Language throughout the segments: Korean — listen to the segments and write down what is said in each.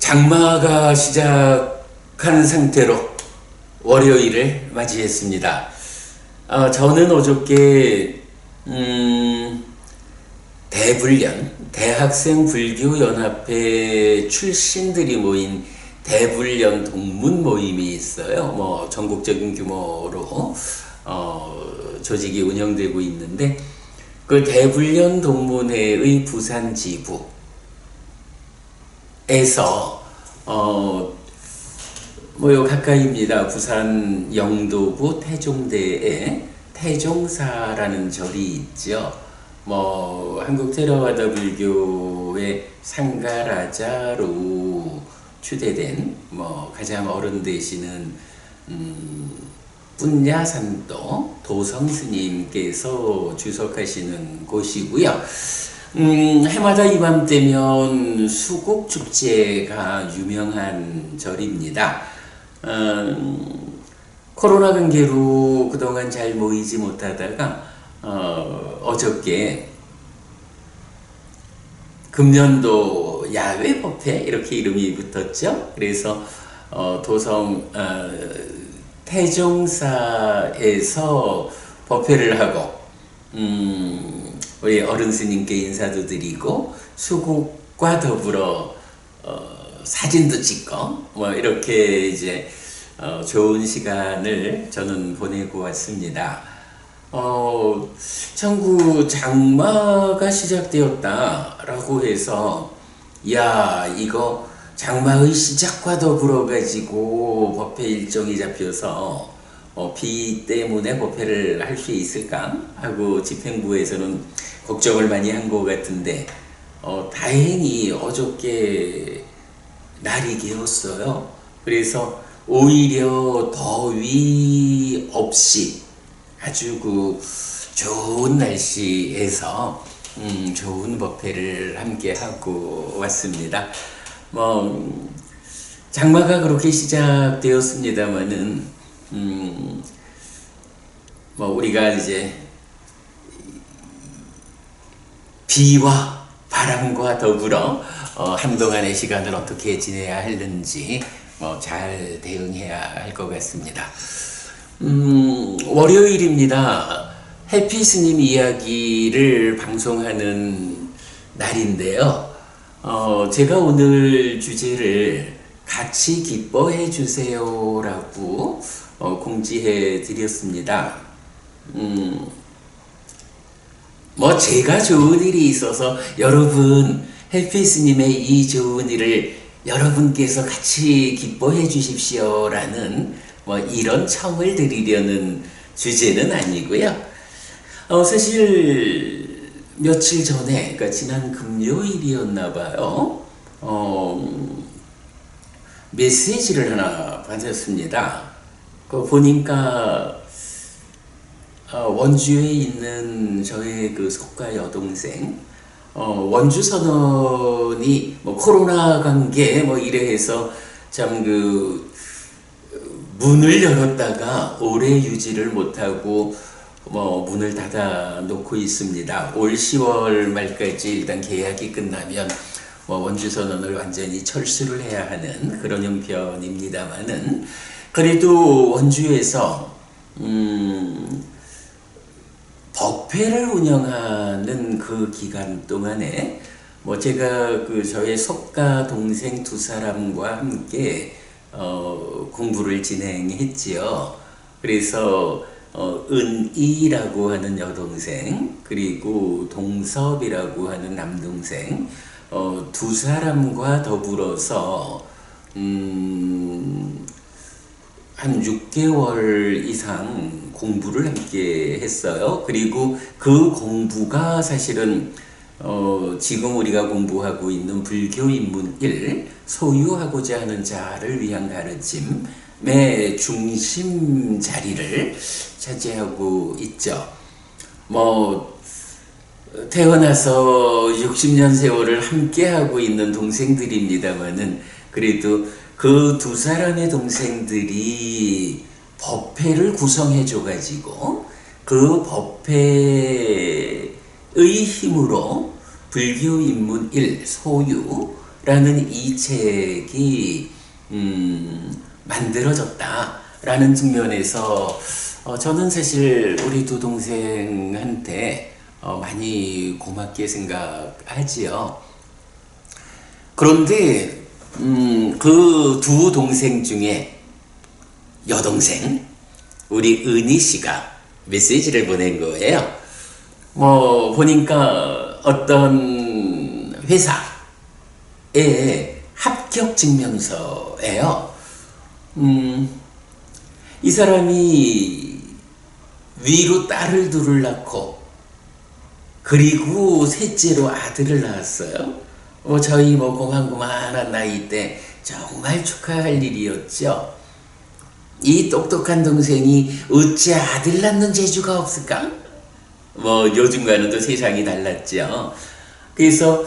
장마가 시작한 상태로 월요일을 맞이했습니다. 저는 어저께 대불련 대학생불교연합회 출신들이 모인 대불련 동문 모임이 있어요. 뭐 전국적인 규모로 조직이 운영되고 있는데 그 대불련 동문회의 부산 지부에서 요 가까이입니다. 부산 영도구 태종대에 태종사라는 절이 있죠. 한국 테라와다 불교의 상가라자로 추대된 가장 어른 되시는 뿐야산도 도성 스님께서 주석하시는 곳이고요. 해마다 이맘때면 수국 축제가 유명한 절입니다. 코로나 관계로 그동안 잘 모이지 못하다가 어저께 금년도 야외 법회 이렇게 이름이 붙었죠. 그래서 도성 태종사에서 법회를 하고 우리 어른 스님께 인사도 드리고 수국과 더불어 사진도 찍고 이렇게 이제 좋은 시간을 저는 보내고 왔습니다. 전국 장마가 시작되었다라고 해서 이거 장마의 시작과 더불어 가지고 법회 일정이 잡혀서 비 때문에 법회를 할 수 있을까 하고 집행부에서는 걱정을 많이 한 것 같은데 다행히 어저께 날이 개었어요. 그래서 오히려 더위 없이 아주 좋은 날씨에서 좋은 법회를 함께 하고 왔습니다. 장마가 그렇게 시작되었습니다만은 우리가 이제 비와 바람과 더불어 한동안의 시간을 어떻게 지내야 하는지 잘 대응해야 할 것 같습니다. 월요일입니다. 해피 스님 이야기를 방송하는 날인데요. 제가 오늘 주제를 같이 기뻐해 주세요라고 공지해 드렸습니다. 제가 좋은 일이 있어서 여러분 해피 스님의 이 좋은 일을 여러분께서 같이 기뻐해 주십시오라는 이런 청을 드리려는 주제는 아니고요. 사실 며칠 전에, 그러니까 지난 금요일이었나 봐요. 메시지를 하나 받았습니다. 보니까 원주에 있는 저의 속가 여동생, 원주 선언이 코로나 관계 이래 해서 참 문을 열었다가 오래 유지를 못하고 문을 닫아 놓고 있습니다. 올 10월 말까지 일단 계약이 끝나면 원주 선언을 완전히 철수를 해야 하는 그런 형편입니다만은 그래도 원주에서 법회를 운영하는 그 기간 동안에 제가 저의 속가 동생 두 사람과 함께 공부를 진행했지요. 그래서 은이라고 하는 여동생 그리고 동섭이라고 하는 남동생 두 사람과 더불어서 한 6개월 이상 공부를 함께 했어요. 그리고 그 공부가 사실은 지금 우리가 공부하고 있는 불교 입문 1 소유하고자 하는 자를 위한 가르침의 중심 자리를 차지하고 있죠. 태어나서 60년 세월을 함께 하고 있는 동생들입니다만은 그래도 그 두 사람의 동생들이 법회를 구성해 줘가지고 그 법회의 힘으로 불교 입문 1 소유 라는 이 책이 만들어졌다라는 측면에서 저는 사실 우리 두 동생한테 많이 고맙게 생각하지요. 그런데 그 두 동생 중에 여동생 우리 은희 씨가 메시지를 보낸 거예요. 뭐 보니까 어떤 회사의 합격 증명서예요. 이 사람이 위로 딸을 둘을 낳고 그리고 셋째로 아들을 낳았어요. 저희 고만고만한 나이 때 정말 축하할 일이었죠. 이 똑똑한 동생이 어찌 아들 낳는 재주가 없을까? 요즘과는 또 세상이 달랐죠. 그래서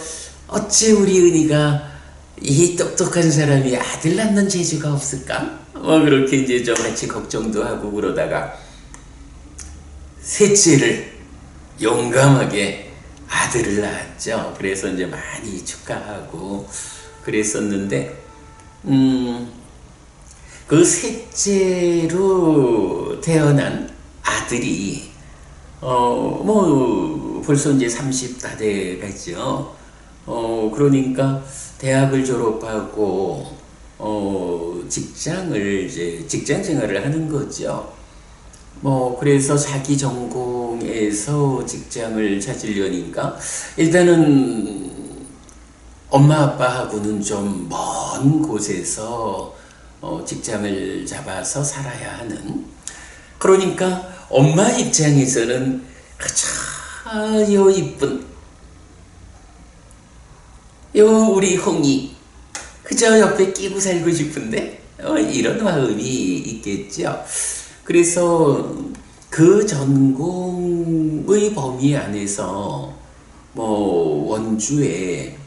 어찌 우리 은희가 이 똑똑한 사람이 아들 낳는 재주가 없을까? 그렇게 이제 좀 같이 걱정도 하고 그러다가 셋째를 용감하게 아들을 낳았죠. 그래서 이제 많이 축하하고 그랬었는데, 그 셋째로 태어난 아들이, 벌써 이제 30 다 돼가죠. 그러니까 대학을 졸업하고, 직장 생활을 하는 거죠. 그래서 자기 전공에서 직장을 찾으려니까, 일단은 엄마 아빠하고는 좀 먼 곳에서 직장을 잡아서 살아야 하는. 그러니까 엄마 입장에서는 그저 요 이쁜 요 우리 홍이 그저 옆에 끼고 살고 싶은데 이런 마음이 있겠죠. 그래서 그 전공의 범위 안에서 원주에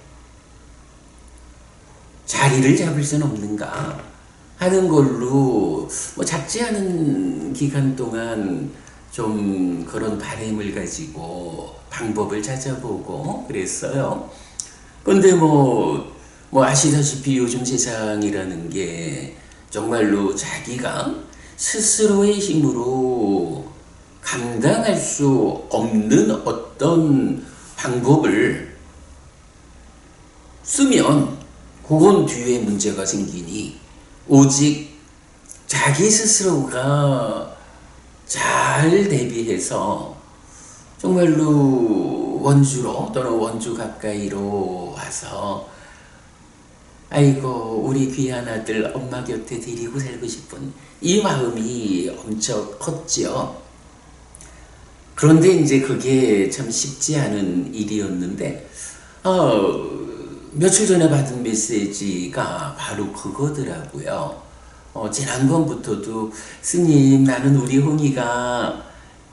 자리를 잡을 수는 없는가 하는 걸로 작지 않은 기간 동안 좀 그런 바람을 가지고 방법을 찾아보고 그랬어요. 근데 아시다시피 요즘 세상이라는 게 정말로 자기가 스스로의 힘으로 감당할 수 없는 어떤 방법을 쓰면 그건 뒤에 문제가 생기니 오직 자기 스스로가 잘 대비해서 정말로 원주로 또는 원주 가까이로 와서 아이고 우리 귀한 아들 엄마 곁에 데리고 살고 싶은 이 마음이 엄청 컸지요. 그런데 이제 그게 참 쉽지 않은 일이었는데 며칠 전에 받은 메시지가 바로 그거더라고요. 지난번부터도 스님 나는 우리 홍이가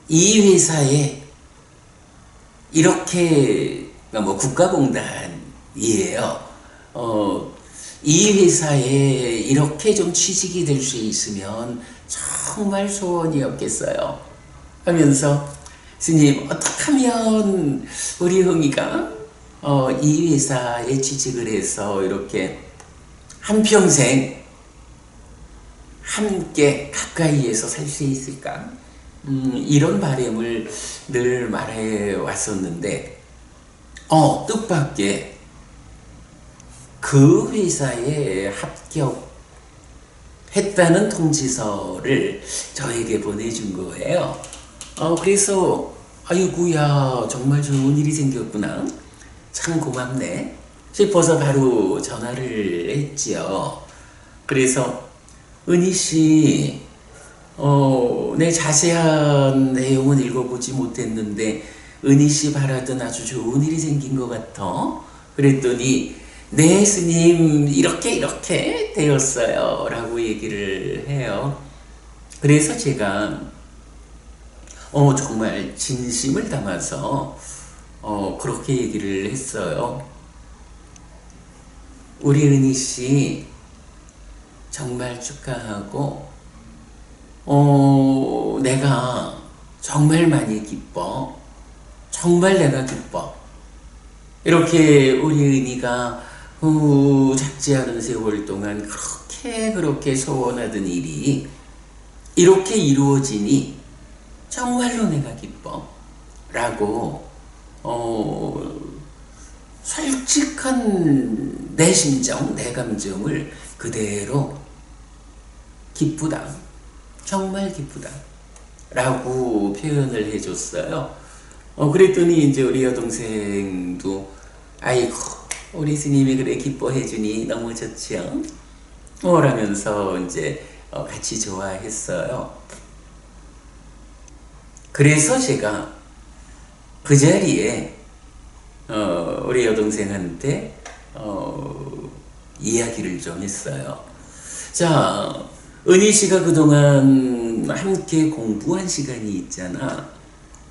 이 회사에 이렇게 국가공단이에요. 이 회사에 이렇게 좀 취직이 될 수 있으면 정말 소원이 없겠어요 하면서 스님 어떻게 하면 우리 홍이가 이 회사에 취직을 해서 이렇게 한평생 함께 가까이에서 살 수 있을까? 이런 바람을 늘 말해 왔었는데 뜻밖의 그 회사에 합격했다는 통지서를 저에게 보내준 거예요. 그래서 아이고야 정말 좋은 일이 생겼구나, 참 고맙네 싶어서 바로 전화를 했지요. 그래서 은희씨 내 자세한 내용은 읽어보지 못했는데 은희씨 바라던 아주 좋은 일이 생긴 것 같아. 그랬더니 네 스님 이렇게 되었어요 라고 얘기를 해요. 그래서 제가 정말 진심을 담아서 그렇게 얘기를 했어요. 우리 은희씨 정말 축하하고 내가 정말 많이 기뻐. 정말 내가 기뻐. 이렇게 우리 은희가 작지 않은 세월 동안 그렇게 소원하던 일이 이렇게 이루어지니 정말로 내가 기뻐 라고 솔직한 내 심정, 내 감정을 그대로 기쁘다, 정말 기쁘다 라고 표현을 해줬어요. 그랬더니 이제 우리 여동생도 아이고 우리 스님이 그래 기뻐해주니 너무 좋죠 라면서 이제 같이 좋아했어요. 그래서 제가 그 자리에 우리 여동생한테 이야기를 좀 했어요. 자, 은희 씨가 그동안 함께 공부한 시간이 있잖아.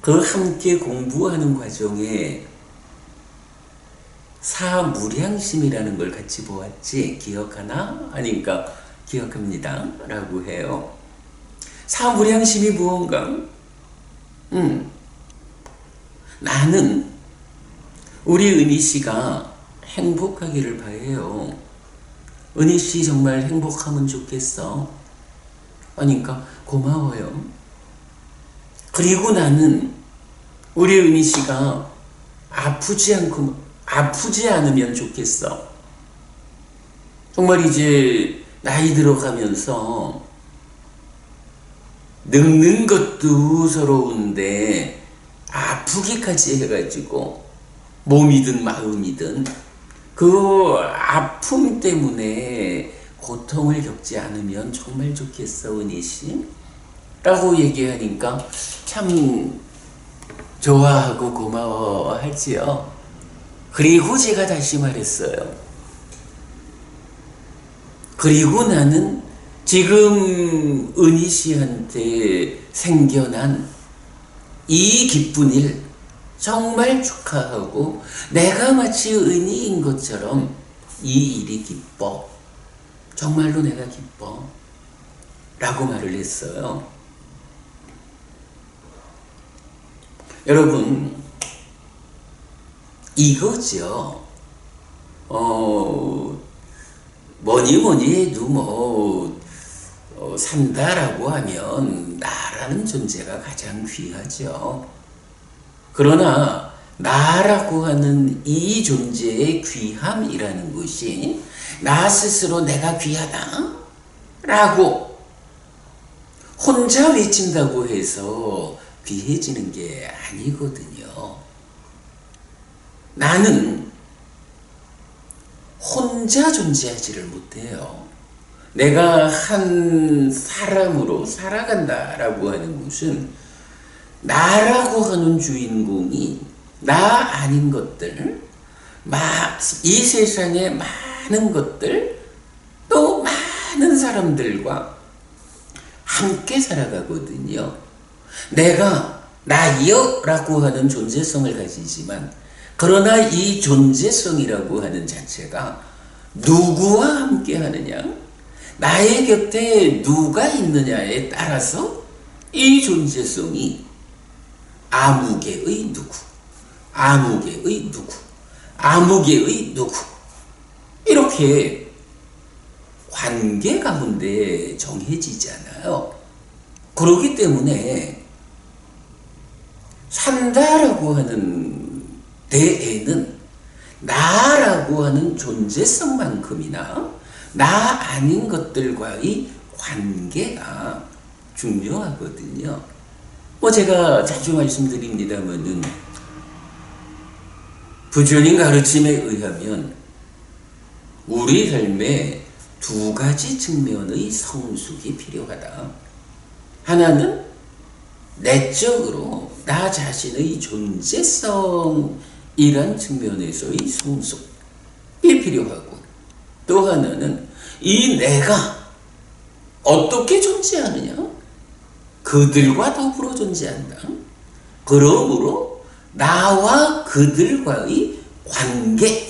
그 함께 공부하는 과정에 사무량심이라는 걸 같이 보았지? 기억하나? 아니까 기억합니다 라고 해요. 사무량심이 무언가? 나는 우리 은희 씨가 행복하기를 바래요. 은희 씨 정말 행복하면 좋겠어. 그러니까 고마워요. 그리고 나는 우리 은희 씨가 아프지 않으면 좋겠어. 정말 이제 나이 들어가면서 늙는 것도 서러운데 아프기까지 해가지고 몸이든 마음이든 그 아픔 때문에 고통을 겪지 않으면 정말 좋겠어 은희씨 라고 얘기하니까 참 좋아하고 고마워하지요. 그리고 제가 다시 말했어요. 그리고 나는 지금 은희씨한테 생겨난 이 기쁜 일 정말 축하하고 내가 마치 은희인 것처럼 이 일이 기뻐. 정말로 내가 기뻐. 라고 말을 했어요. 여러분, 이거죠. 뭐니 해도 산다라고 하면 나라는 존재가 가장 귀하죠. 그러나 나라고 하는 이 존재의 귀함이라는 것이 나 스스로 내가 귀하다 라고 혼자 외친다고 해서 귀해지는 게 아니거든요. 나는 혼자 존재하지를 못해요. 내가 한 사람으로 살아간다라고 하는 것은 나라고 하는 주인공이 나 아닌 것들, 이 세상의 많은 것들, 또 많은 사람들과 함께 살아가거든요. 내가 나여 라고 하는 존재성을 가지지만 그러나 이 존재성이라고 하는 자체가 누구와 함께 하느냐, 나의 곁에 누가 있느냐에 따라서 이 존재성이 아무개의 누구, 아무개의 누구, 아무개의 누구 이렇게 관계 가운데 정해지잖아요. 그렇기 때문에 산다라고 하는 대에는 나라고 하는 존재성만큼이나 나 아닌 것들과의 관계가 중요하거든요. 제가 자주 말씀드립니다만은 부처님 가르침에 의하면 우리 삶에 두 가지 측면의 성숙이 필요하다. 하나는 내적으로 나 자신의 존재성이란 측면에서의 성숙이 필요하고, 또 하나는 이 내가 어떻게 존재하느냐? 그들과 더불어 존재한다. 그러므로 나와 그들과의 관계,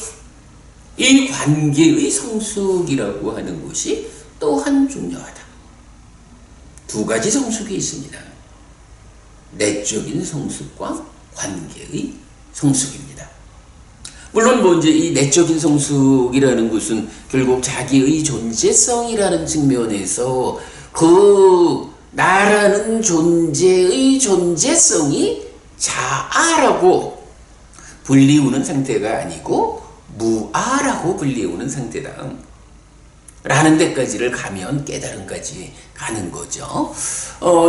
이 관계의 성숙이라고 하는 것이 또한 중요하다. 두 가지 성숙이 있습니다. 내적인 성숙과 관계의 성숙입니다. 물론 뭐 이제 이 내적인 성숙이라는 것은 결국 자기의 존재성이라는 측면에서 그 나라는 존재의 존재성이 자아라고 불리우는 상태가 아니고 무아라고 불리우는 상태다 라는 데까지를 가면 깨달음까지 가는 거죠.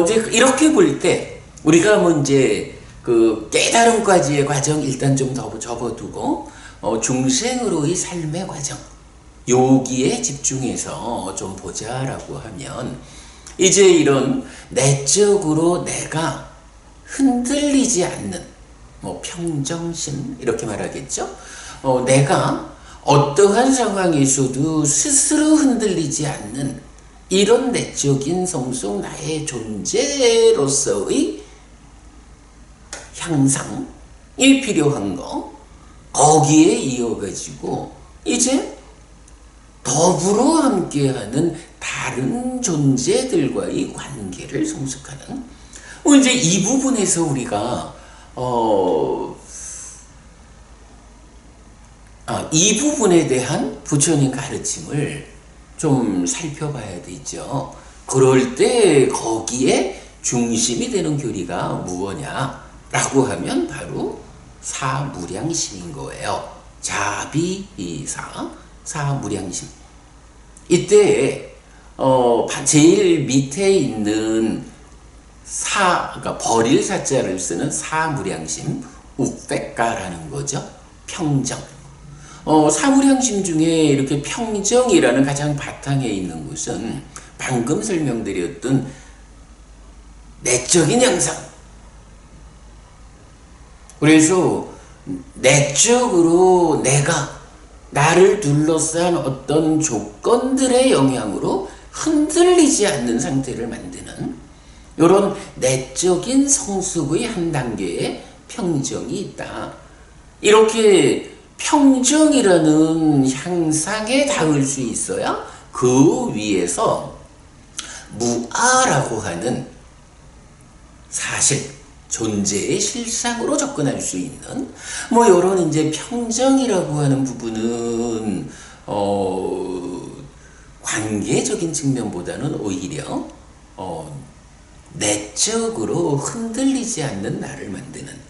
이제 이렇게 볼 때 우리가 뭐 이제 그 깨달음까지의 과정 일단 좀 더 접어두고 중생으로의 삶의 과정 여기에 집중해서 좀 보자라고 하면 이제 이런 내적으로 내가 흔들리지 않는 뭐 평정심 이렇게 말하겠죠. 내가 어떠한 상황에서도 스스로 흔들리지 않는 이런 내적인 성숙 나의 존재로서의 향상이 필요한 거 거기에 이어가지고 이제 더불어 함께하는 다른 존재들과의 관계를 성숙하는 이제 이 부분에서 우리가 이 부분에 대한 부처님 가르침을 좀 살펴봐야 되죠. 그럴 때 거기에 중심이 되는 교리가 무엇냐라고 하면 바로 사무량심인 거예요. 자비사 사무량심. 이때 제일 밑에 있는 그러니까 버릴 사자를 쓰는 사무량심, 우백가라는 거죠. 평정. 사무량심 중에 이렇게 평정이라는 가장 바탕에 있는 것은 방금 설명드렸던 내적인 양상. 그래서 내적으로 내가 나를 둘러싼 어떤 조건들의 영향으로 흔들리지 않는 상태를 만드는 이런 내적인 성숙의 한 단계의 평정이 있다. 이렇게 평정이라는 향상에 닿을 수 있어야 그 위에서 무아라고 하는 사실, 존재의 실상으로 접근할 수 있는 뭐 이런 이제 평정이라고 하는 부분은 관계적인 측면보다는 오히려 내적으로 흔들리지 않는 나를 만드는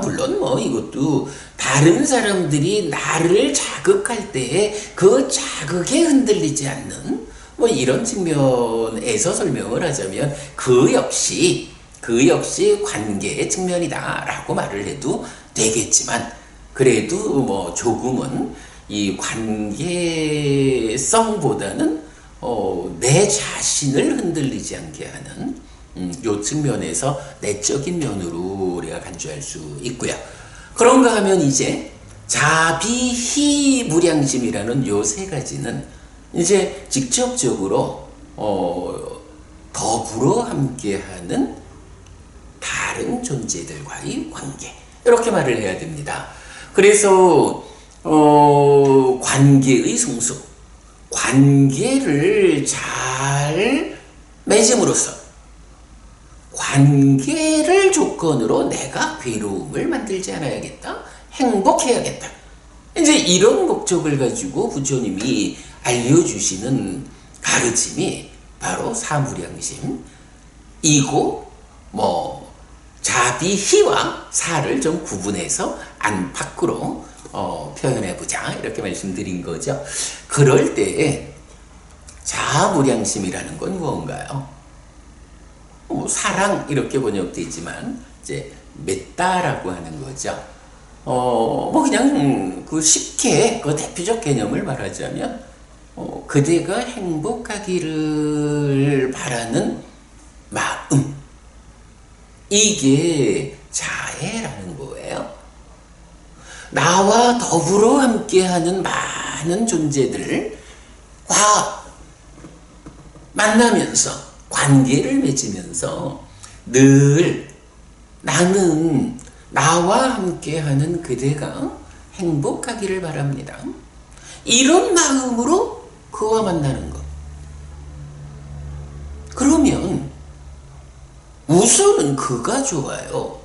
물론 뭐 이것도 다른 사람들이 나를 자극할 때에 그 자극에 흔들리지 않는 뭐 이런 측면에서 설명을 하자면 그 역시 관계의 측면이다라고 말을 해도 되겠지만 그래도 뭐 조금은 이 관계성보다는 내 자신을 흔들리지 않게 하는 요 측면에서 내적인 면으로 우리가 간주할 수 있고요. 그런가 하면 이제 자비희무량심이라는 요 세 가지는 이제 직접적으로 더불어 함께하는 다른 존재들과의 관계 이렇게 말을 해야 됩니다. 그래서 관계의 성숙, 관계를 잘 맺음으로써 관계를 조건으로 내가 괴로움을 만들지 않아야겠다, 행복해야겠다. 이제 이런 목적을 가지고 부처님이 알려주시는 가르침이 바로 사무량심이고 뭐 자비희와 사를 좀 구분해서 안팎으로 표현해보자 이렇게 말씀드린 거죠. 그럴 때에 자무량심이라는 건 무언가요? 사랑 이렇게 번역되어 있지만 이제 메따라고 하는 거죠. 뭐 그냥 그 쉽게 그 대표적 개념을 말하자면 그대가 행복하기를 바라는 마음, 이게 자애라는 거예요. 나와 더불어 함께하는 많은 존재들과 만나면서 관계를 맺으면서 늘 나는 나와 함께하는 그대가 행복하기를 바랍니다. 이런 마음으로 그와 만나는 것. 그러면 우선은 그가 좋아요.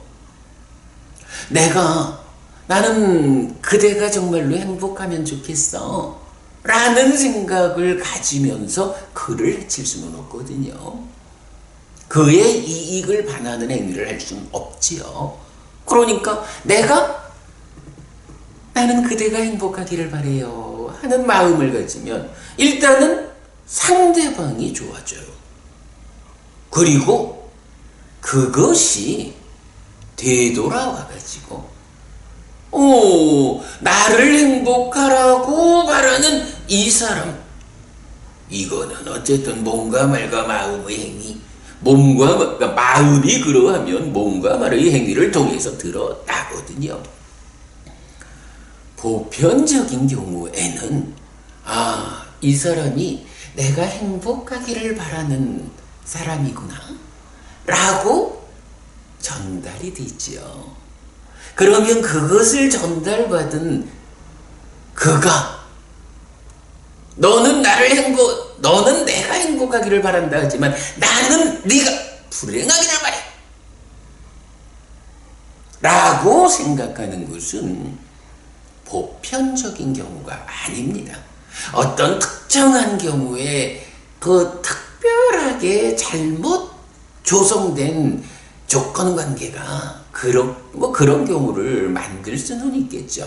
내가 나는 그대가 정말로 행복하면 좋겠어 라는 생각을 가지면서 그를 해칠 수는 없거든요. 그의 이익을 반하는 행위를 할 수는 없지요. 그러니까 나는 그대가 행복하기를 바래요 하는 마음을 가지면 일단은 상대방이 좋아져요. 그리고 그것이 되돌아와가지고 나를 행복하라고 바라는 이 사람, 이거는 어쨌든 몸과 말과 마음의 행위, 마음이 그러하면 몸과 말의 행위를 통해서 드러나거든요. 보편적인 경우에는 이 사람이 내가 행복하기를 바라는 사람이구나 라고 전달이 되죠. 그러면 그것을 전달받은 그가 너는 내가 행복하기를 바란다 하지만 나는 네가 불행하기를 바래 라고 생각하는 것은 보편적인 경우가 아닙니다. 어떤 특정한 경우에 그 특별하게 잘못 조성된 조건관계가 그런 경우를 만들 수는 있겠죠.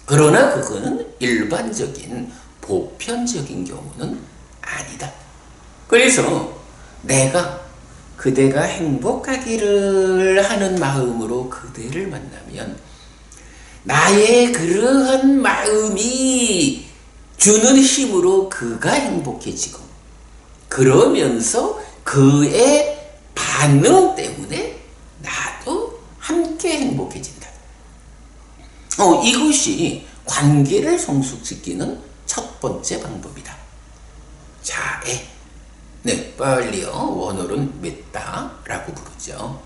그러나 그거는 일반적인 보편적인 경우는 아니다. 그래서 그대가 행복하기를 하는 마음으로 그대를 만나면 나의 그러한 마음이 주는 힘으로 그가 행복해지고 그러면서 그의 반응 때문에 나도 함께 행복해진다. 이것이 관계를 성숙시키는 첫 번째 방법이다. 자애. 네, 빨리요. 원어로는 메타라고 부르죠.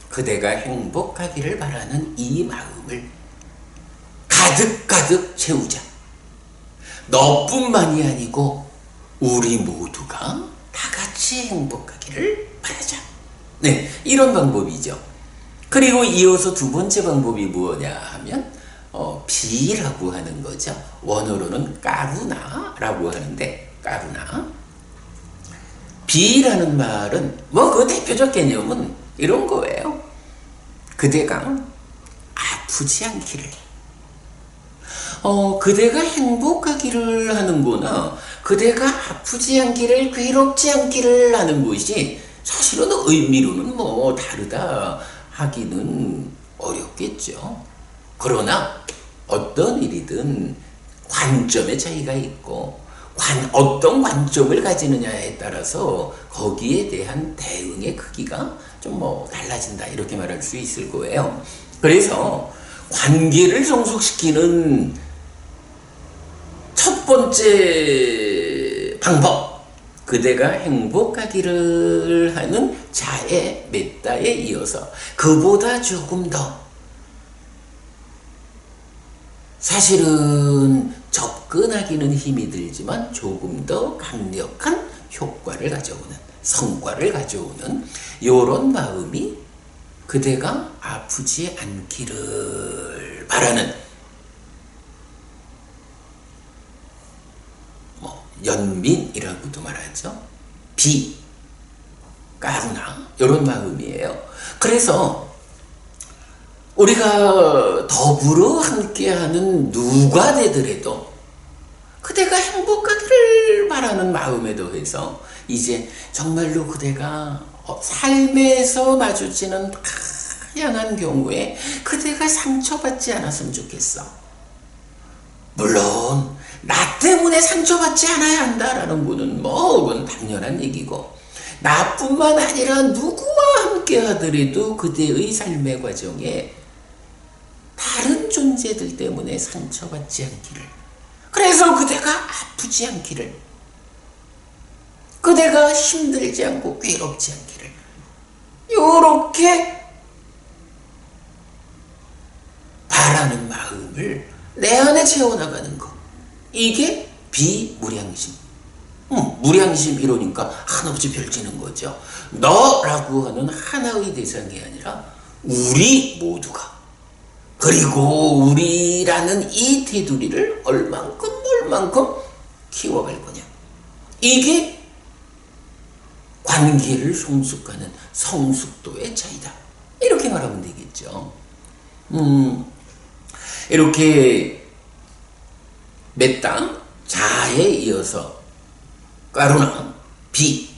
그대가 행복하기를 바라는 이 마음을 가득가득 채우자. 너뿐만이 아니고 우리 모두가 다 같이 행복하기를 바라자. 네, 이런 방법이죠. 그리고 이어서 두 번째 방법이 뭐냐 하면 비라고 하는 거죠. 원어로는 까루나라고 하는데 까루나. 비라는 말은 그 대표적 개념은 이런 거예요. 그대가 아프지 않기를. 그대가 행복하기를 하는구나. 그대가 아프지 않기를, 괴롭지 않기를 하는 것이 사실은 의미로는 다르다 하기는 어렵겠죠. 그러나 어떤 일이든 관점의 차이가 있고 어떤 관점을 가지느냐에 따라서 거기에 대한 대응의 크기가 좀 달라진다 이렇게 말할 수 있을 거예요. 그래서 관계를 성숙시키는 첫 번째 방법, 그대가 행복하기를 하는 자애, 메타에 이어서 그보다 조금 더 사실은 접근하기는 힘이 들지만 조금 더 강력한 효과를 가져오는, 성과를 가져오는 이런 마음이 그대가 아프지 않기를 바라는 연민이라고도 말하죠. 비, 까루나 이런 마음이에요. 그래서 우리가 더불어 함께하는 누가 되더라도 그대가 행복하기를 바라는 마음에 더해서 이제 정말로 그대가 삶에서 마주치는 다양한 경우에 그대가 상처받지 않았으면 좋겠어. 물론 나 때문에 상처받지 않아야 한다라는 거는 그건 당연한 얘기고, 나뿐만 아니라 누구와 함께 하더라도 그대의 삶의 과정에 다른 존재들 때문에 상처받지 않기를, 그래서 그대가 아프지 않기를, 그대가 힘들지 않고 괴롭지 않기를, 요렇게 바라는 마음을 내 안에 채워나가는 것, 이게 비무량심. 무량심 이러니까 한없이 펼치는 거죠. 너라고 하는 하나의 대상이 아니라 우리 모두가, 그리고 우리라는 이 테두리를 얼만큼 키워갈 거냐. 이게 관계를 성숙하는 성숙도의 차이다. 이렇게 말하면 되겠죠. 이렇게 메따, 자에 이어서 까루나, 비,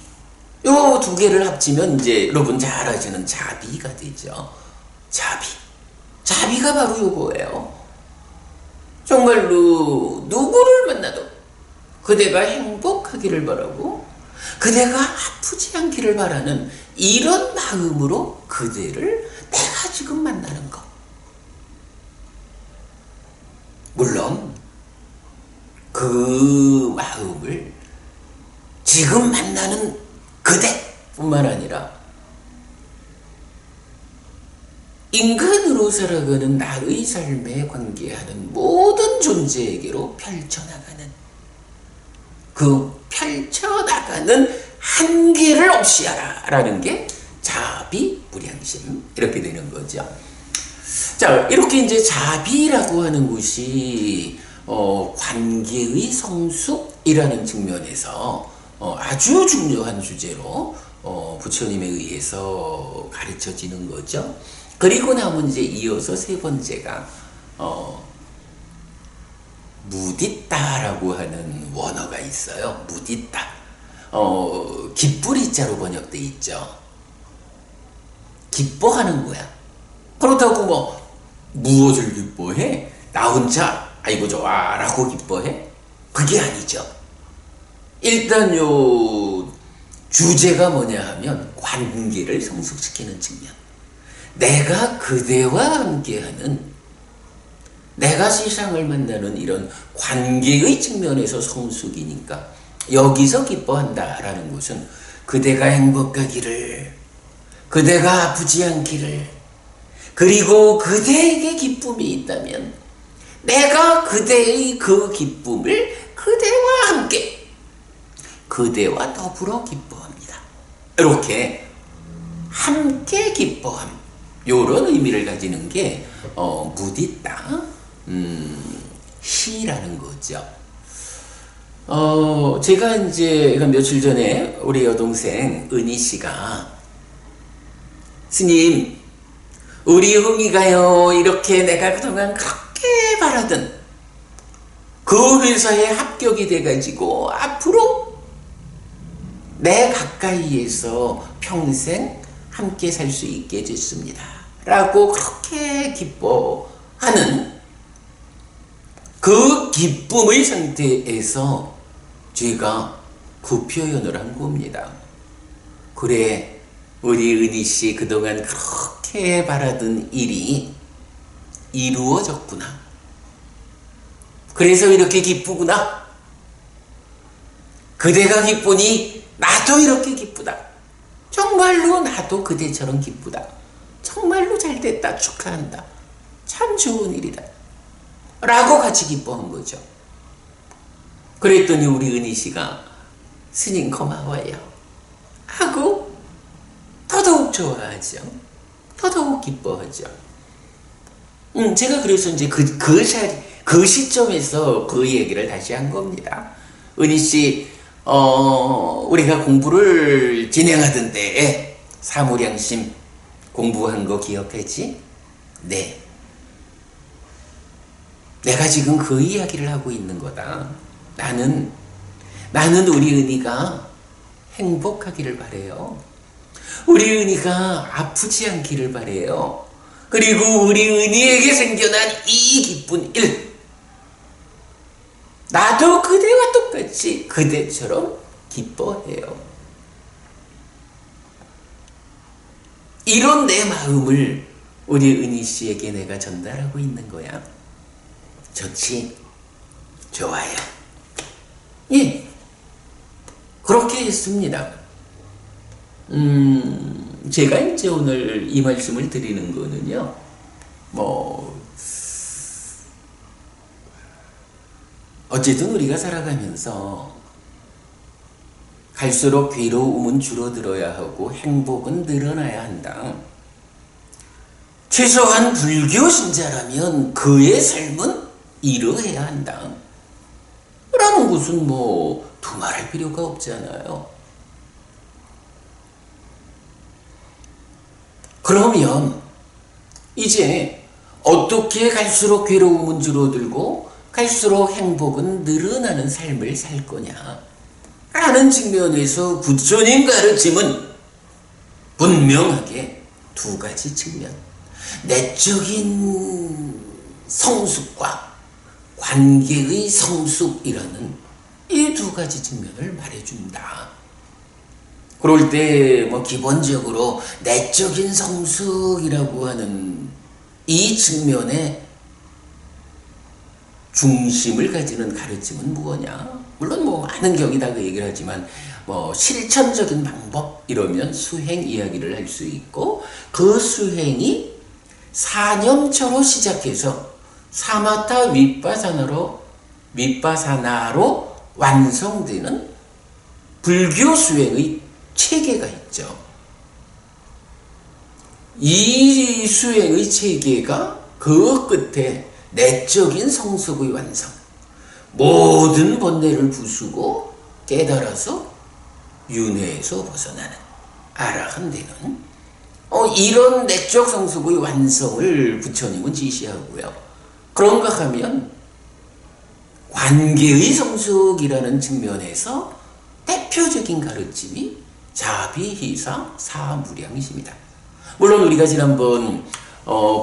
요 두 개를 합치면 이제 여러분 잘 아시는 자비가 되죠. 자비가 바로 요거예요. 정말로 누구를 만나도 그대가 행복하기를 바라고 그대가 아프지 않기를 바라는 이런 마음으로 그대를 내가 지금 만나는 것. 물론 그 마음을 지금 만나는 그대뿐만 아니라 인간으로 살아가는 나의 삶에 관계하는 모든 존재에게로 펼쳐나가는 그 펼쳐나가는 한계를 없이 하라라는 게 자비무량심 이렇게 되는 거죠. 자, 이렇게 이제 자비라고 하는 것이 관계의 성숙이라는 측면에서 아주 중요한 주제로 부처님에 의해서 가르쳐지는 거죠. 그리고 나면 이제 이어서 세 번째가 무디따라고 하는 원어가 있어요. 무디따. 기쁘리자로 번역돼 있죠. 기뻐하는 거야. 그렇다고 뭐 무엇을 기뻐해? 나 혼자 아이고 좋아 라고 기뻐해? 그게 아니죠. 일단 요 주제가 뭐냐 하면 관계를 성숙시키는 측면. 내가 그대와 함께하는, 내가 세상을 만나는 이런 관계의 측면에서 성숙이니까 여기서 기뻐한다라는 것은 그대가 행복하기를, 그대가 아프지 않기를, 그리고 그대에게 기쁨이 있다면 내가 그대의 그 기쁨을 그대와 함께, 그대와 더불어 기뻐합니다. 이렇게 함께 기뻐함, 요런 의미를 가지는 게 무디따 시라는 거죠. 제가 이제 며칠 전에 우리 여동생 은희 씨가 스님, 우리 흥이가요 이렇게 내가 그동안 그렇게 바라던 그 회사에 합격이 돼가지고 앞으로 내 가까이에서 평생 함께 살 수 있게 됐습니다 라고 그렇게 기뻐하는 그 기쁨의 상태에서 제가 그 표현을 한 겁니다. 그래, 우리 은희씨 그동안 그렇게 바라던 일이 이루어졌구나. 그래서 이렇게 기쁘구나. 그대가 기쁘니 나도 이렇게 기쁘다. 정말로 나도 그대처럼 기쁘다. 정말로 잘됐다. 축하한다. 참 좋은 일이다. 라고 같이 기뻐한 거죠. 그랬더니 우리 은희 씨가 스님 고마워요 하고 더더욱 좋아하죠. 더더욱 기뻐하죠. 제가 그래서 이제 그 시점에서 그 얘기를 다시 한 겁니다. 은희 씨, 우리가 공부를 진행하던 때에 사무량심 공부한 거 기억하지? 네. 내가 지금 그 이야기를 하고 있는 거다. 나는 우리 은희가 행복하기를 바래요. 우리 은희가 아프지 않기를 바래요. 그리고 우리 은희에게 생겨난 이 기쁜 일, 나도 그대와 똑같이 그대처럼 기뻐해요. 이런 내 마음을 우리 은희 씨에게 내가 전달하고 있는 거야. 좋지? 좋아요. 예. 그렇게 했습니다. 제가 이제 오늘 이 말씀을 드리는 거는요, 어쨌든 우리가 살아가면서 갈수록 괴로움은 줄어들어야 하고 행복은 늘어나야 한다. 최소한 불교 신자라면 그의 삶은 이러해야 한다 라는 것은 뭐 두말할 필요가 없잖아요. 그러면 이제 어떻게 갈수록 괴로움은 줄어들고 갈수록 행복은 늘어나는 삶을 살 거냐 라는 측면에서 부처님 가르침은 분명하게 두 가지 측면, 내적인 성숙과 관계의 성숙이라는 이 두 가지 측면을 말해준다. 그럴 때 뭐 기본적으로 내적인 성숙이라고 하는 이 측면에 중심을 가지는 가르침은 무엇이냐? 물론 뭐 많은 경이다 그 얘기를 하지만 뭐 실천적인 방법 이러면 수행 이야기를 할 수 있고 그 수행이 사념처로 시작해서 사마타 윗바사나로 완성되는 불교 수행의 체계가 있죠. 이 수행의 체계가 그 끝에 내적인 성숙의 완성, 모든 번뇌를 부수고 깨달아서 윤회에서 벗어나는 아라한 되는 이런 내적 성숙의 완성을 부처님은 지시하고요. 그런가 하면 관계의 성숙이라는 측면에서 대표적인 가르침이 자비희사 사무량심이다. 물론 우리가 지난번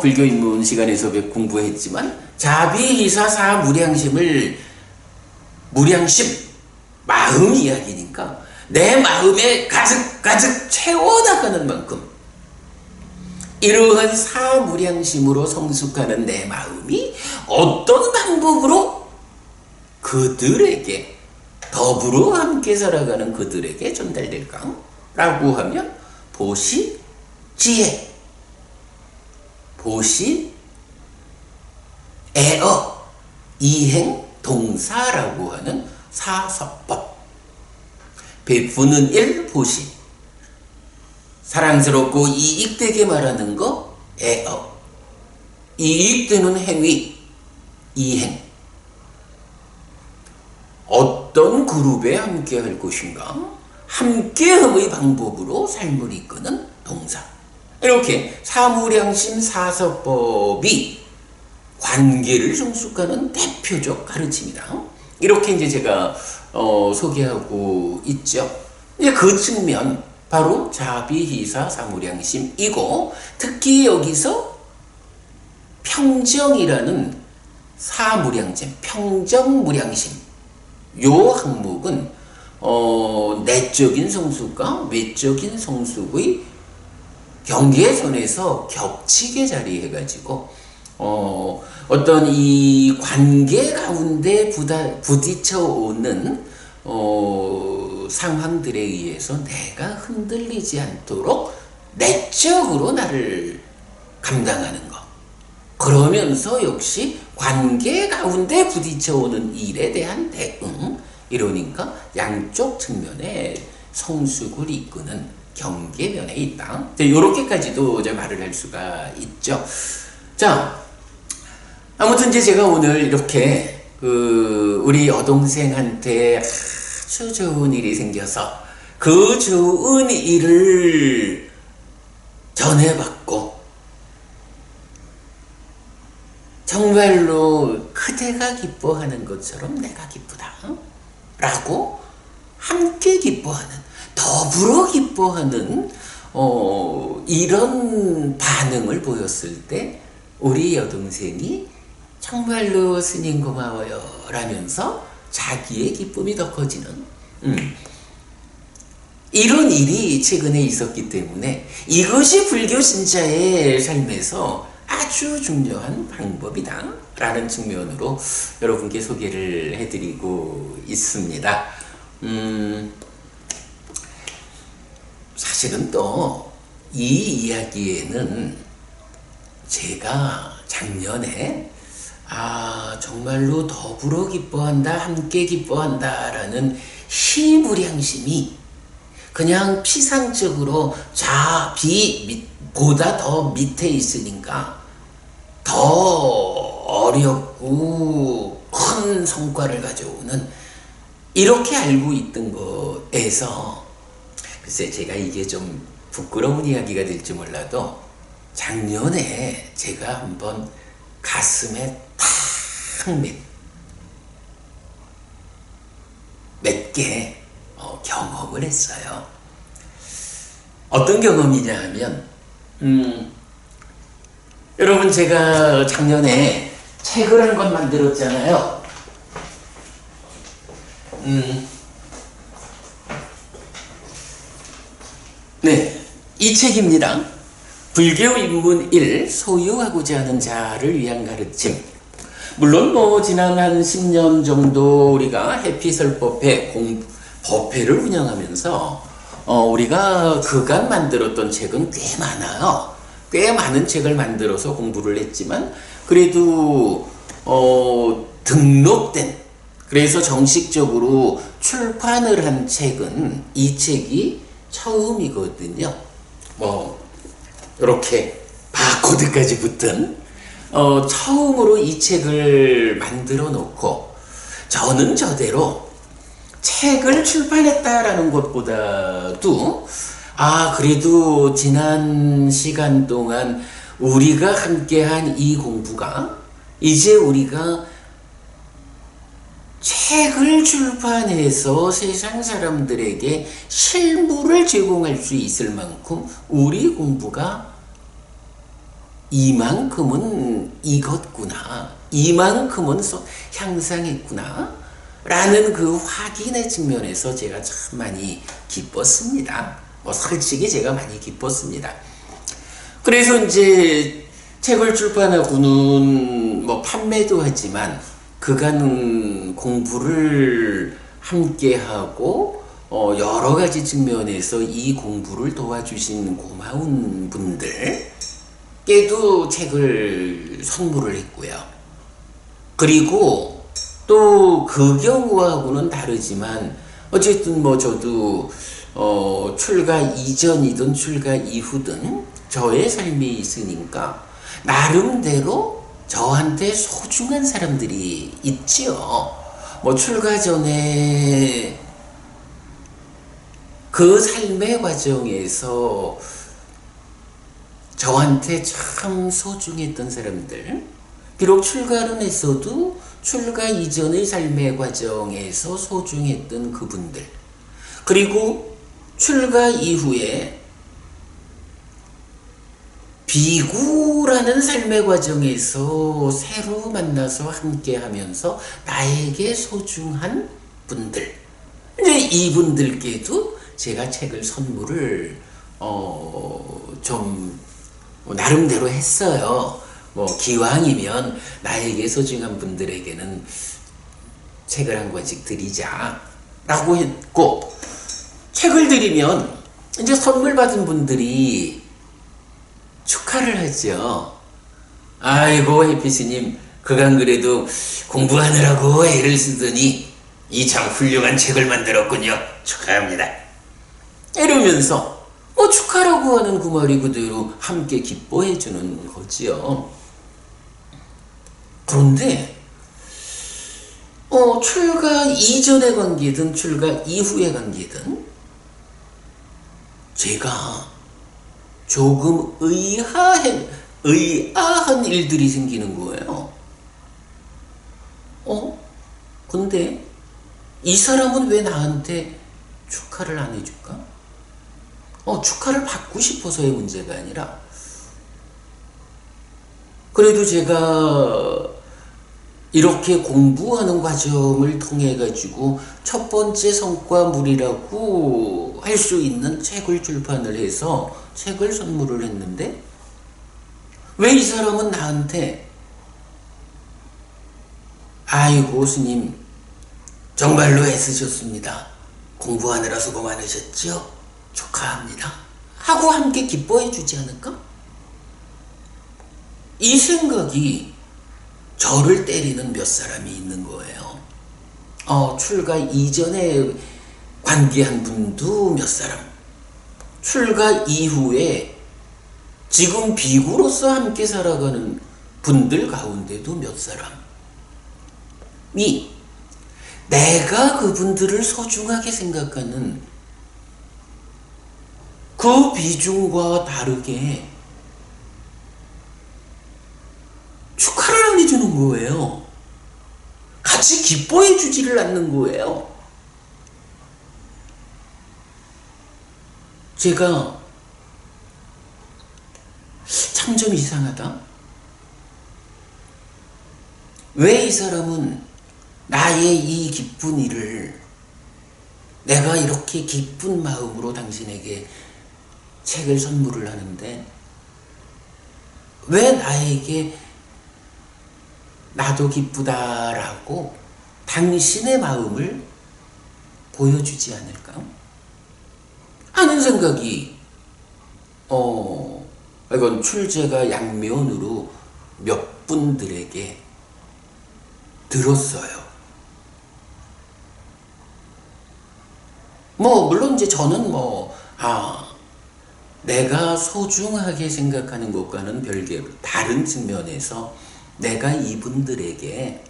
불교 입문 시간에서 공부했지만 자비희사 사무량심을 무량심, 마음 이야기니까 내 마음에 가득 채워나가는 만큼 이러한 사무량심으로 성숙하는 내 마음이 어떤 방법으로 그들에게 더불어 함께 살아가는 그들에게 전달될까? 라고 하면 보시, 지혜, 보시, 애어, 이행, 동사라고 하는 사서법. 베푸는 일, 보시. 사랑스럽고 이익되게 말하는 거, 애어. 이익되는 행위, 이행. 어떤 그룹에 함께 할 것인가? 함께함의 방법으로 삶을 이끄는 동사. 이렇게 사무량심 사서법이 관계를 성숙하는 대표적 가르침이다. 이렇게 이제 제가 소개하고 있죠. 이제 그 측면 바로 자비희사 사무량심이고 특히 여기서 평정이라는 사무량심, 평정무량심 요 항목은 내적인 성숙과 외적인 성숙의 경계선에서 겹치게 자리해가지고 어떤 이 관계 가운데 부딪혀 오는 상황들에 의해서 내가 흔들리지 않도록 내적으로 나를 감당하는 것. 그러면서 역시 관계 가운데 부딪혀 오는 일에 대한 대응. 이러니까 양쪽 측면에 성숙을 이끄는 경계면에 있다. 이렇게까지도 이제 말을 할 수가 있죠. 자, 아무튼 이제 제가 오늘 이렇게 우리 여동생한테 아주 좋은 일이 생겨서 그 좋은 일을 전해받고 정말로 그대가 기뻐하는 것처럼 내가 기쁘다 라고 함께 기뻐하는, 더불어 기뻐하는 이런 반응을 보였을 때 우리 여동생이 정말로 스님 고마워요 라면서 자기의 기쁨이 더 커지는 이런 일이 최근에 있었기 때문에 이것이 불교 신자의 삶에서 아주 중요한 방법이다 라는 측면으로 여러분께 소개를 해드리고 있습니다. 사실은 또 이 이야기에는 제가 작년에 정말로 더불어 기뻐한다, 함께 기뻐한다 라는 희무량심이 그냥 피상적으로 보다 더 밑에 있으니까 더 어렵고 큰 성과를 가져오는, 이렇게 알고 있던 거에서, 글쎄 제가 이게 좀 부끄러운 이야기가 될지 몰라도 작년에 제가 한번 가슴에 탁 맺게 경험을 했어요. 어떤 경험이냐 하면, 여러분 제가 작년에 책을 한 권 만들었잖아요. 네, 이 책입니다. 불교 입문 1, 소유하고자 하는 자를 위한 가르침. 물론 지난 한 10년 정도 우리가 해피설법회 법회를 운영하면서 우리가 그간 만들었던 책은 꽤 많아요. 꽤 많은 책을 만들어서 공부를 했지만, 그래도 등록된, 그래서 정식적으로 출판을 한 책은 이 책이 처음이거든요. 이렇게 바코드까지 붙은 처음으로 이 책을 만들어 놓고, 저는 저대로 책을 출판했다라는 것보다도 그래도 지난 시간 동안 우리가 함께한 이 공부가 이제 우리가 책을 출판해서 세상 사람들에게 실물을 제공할 수 있을 만큼 우리 공부가 이만큼은 익었구나, 이만큼은 향상했구나 라는 그 확인의 측면에서 제가 참 많이 기뻤습니다. 솔직히 제가 많이 기뻤습니다. 그래서 이제 책을 출판하고는 판매도 하지만 그간 공부를 함께하고 여러 가지 측면에서 이 공부를 도와주신 고마운 분들께도 책을 선물을 했고요. 그리고 또 그 경우하고는 다르지만 어쨌든 저도 출가 이전이든 출가 이후든 저의 삶이 있으니까 나름대로 저한테 소중한 사람들이 있지요. 출가 전에 그 삶의 과정에서 저한테 참 소중했던 사람들, 비록 출가는 했어도 출가 이전의 삶의 과정에서 소중했던 그분들, 그리고 출가 이후에 비구라는 삶의 과정에서 새로 만나서 함께 하면서 나에게 소중한 분들, 이제 이분들께도 제가 책을 선물을 좀 나름대로 했어요. 기왕이면 나에게 소중한 분들에게는 책을 한 권씩 드리자 라고 했고, 책을 드리면 이제 선물 받은 분들이 축하를 하죠. 아이고 해피스님, 그간 그래도 공부하느라고 애를 쓰더니 이 참 훌륭한 책을 만들었군요. 축하합니다. 이러면서 축하라고 하는 그 말이 그대로 함께 기뻐해 주는 거지요. 그런데 출가 이전의 관계든 출가 이후의 관계든 제가 조금 의아한 일들이 생기는 거예요. 근데 이 사람은 왜 나한테 축하를 안 해줄까? 축하를 받고 싶어서의 문제가 아니라, 그래도 제가 이렇게 공부하는 과정을 통해 가지고 첫 번째 성과물이라고 할 수 있는 책을 출판을 해서 책을 선물을 했는데, 왜 이 사람은 나한테 아이고 스님 정말로 애쓰셨습니다, 공부하느라 수고 많으셨죠, 축하합니다 하고 함께 기뻐해 주지 않을까? 이 생각이 저를 때리는 몇 사람이 있는 거예요. 출가 이전에 관계한 분도 몇 사람, 출가 이후에 지금 비구로서 함께 살아가는 분들 가운데도 몇 사람이 내가 그분들을 소중하게 생각하는 그 비중과 다르게 축하를 안 해주는 거예요. 같이 기뻐해 주지를 않는 거예요. 제가 참 좀 이상하다. 왜 이 사람은 나의 이 기쁜 일을 내가 이렇게 기쁜 마음으로 당신에게 책을 선물을 하는데 왜 나에게 나도 기쁘다라고 당신의 마음을 보여주지 않을까 하는 생각이 이건 출제가 양면으로 몇 분들에게 들었어요. 물론 이제 저는 내가 소중하게 생각하는 것과는 별개로 다른 측면에서 내가 이분들에게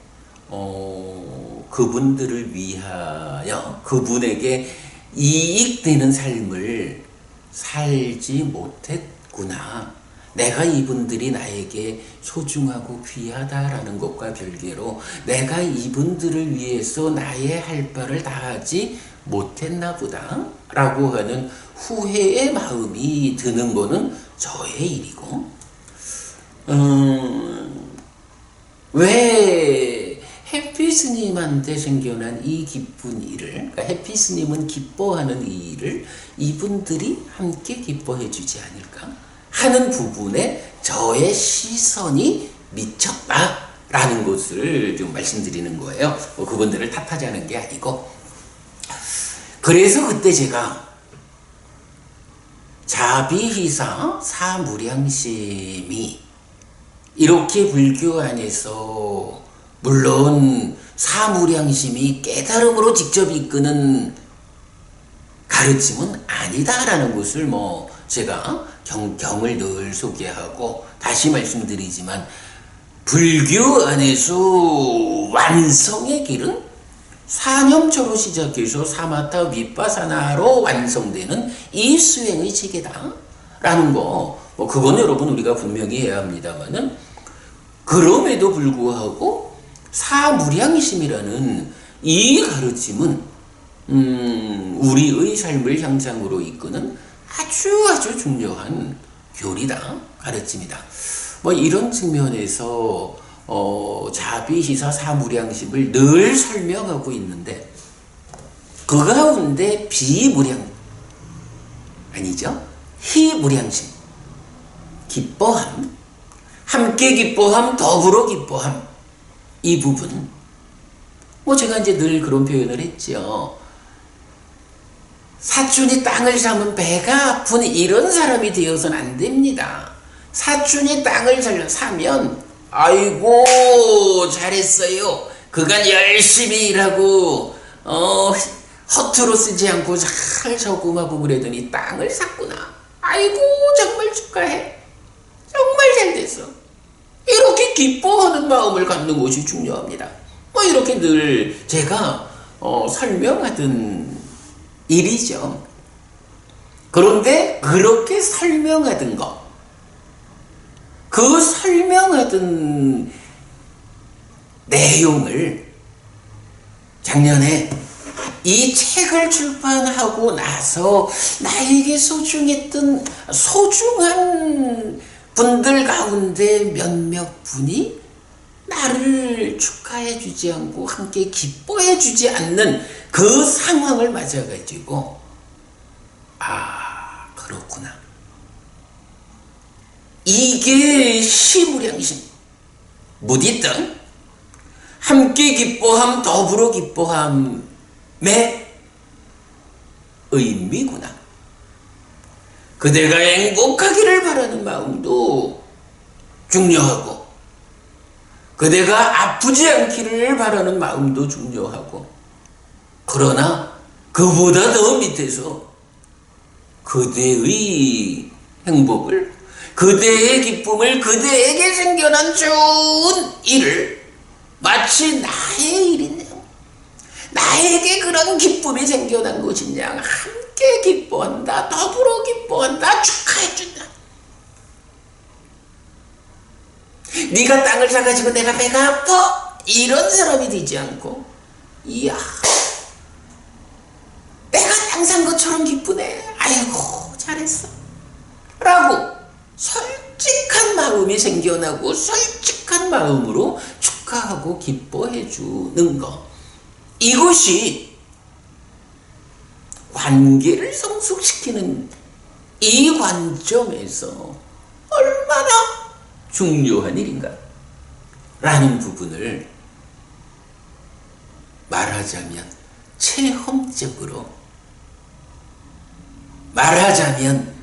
그분들을 위하여 그분에게 이익되는 삶을 살지 못했구나. 내가 이분들이 나에게 소중하고 귀하다라는 것과 별개로 내가 이분들을 위해서 나의 할 바를 다하지 못했나 보다 라고 하는 후회의 마음이 드는 거는 저의 일이고 왜 해피스님한테 생겨난 이 기쁜 일을 그러니까 해피스님은 기뻐하는 이 일을 이분들이 함께 기뻐해 주지 않을까 하는 부분에 저의 시선이 미쳤다라는 것을 좀 말씀드리는 거예요. 그분들을 탓하자는 게 아니고 그래서 그때 제가 자비희사 사무량심이 이렇게 불교 안에서 물론 사무량심이 깨달음으로 직접 이끄는 가르침은 아니다라는 것을 제가 경을 늘 소개하고 다시 말씀드리지만 불교 안에서 완성의 길은 사념초로 시작해서 사마타 윗바사나로 완성되는 이 수행의 체계다라는 거 그건 여러분 우리가 분명히 해야 합니다만은 그럼에도 불구하고 사무량심이라는 이 가르침은 우리의 삶을 향상으로 이끄는 아주 중요한 교리다 가르침이다. 이런 측면에서 자비희사 사무량심을 늘 설명하고 있는데 그 가운데 비무량 아니죠? 희무량심 기뻐함 함께 기뻐함 더불어 기뻐함 이 부분 제가 이제 늘 그런 표현을 했죠. 사촌이 땅을 사면 배가 아픈 이런 사람이 되어서는 안 됩니다. 사촌이 땅을 사면 아이고 잘했어요. 그간 열심히 일하고 허투루 쓰지 않고 잘 저금하고 그러더니 땅을 샀구나. 아이고 정말 축하해. 정말 잘 됐어. 이렇게 기뻐하는 마음을 갖는 것이 중요합니다. 이렇게 늘 제가 설명하던 일이죠. 그런데 그렇게 설명하던 것 그 설명하던 내용을 작년에 이 책을 출판하고 나서 나에게 소중한 분들 가운데 몇몇 분이 나를 축하해 주지 않고 함께 기뻐해 주지 않는 그 상황을 맞아가지고 그렇구나. 이게 시무량심 무디땅 함께 기뻐함 더불어 기뻐함의 의미구나. 그대가 행복하기를 바라는 마음도 중요하고 그대가 아프지 않기를 바라는 마음도 중요하고 그러나 그보다 더 밑에서 그대의 행복을 그대의 기쁨을 그대에게 생겨난 좋은 일을 마치 나의 일인 양, 나에게 그런 기쁨이 생겨난 것인 양 함께 기뻐한다, 더불어 기뻐한다, 축하해준다. 네가 땅을 사가지고 내가 배가 아파 이런 사람이 되지 않고, 이야 내가 땅 산 것처럼 기쁘네, 아이고 잘했어 라고 솔직한 마음이 생겨나고 솔직한 마음으로 축하하고 기뻐해 주는 것, 이것이 관계를 성숙시키는 이 관점에서 얼마나 중요한 일인가 라는 부분을 말하자면, 체험적으로 말하자면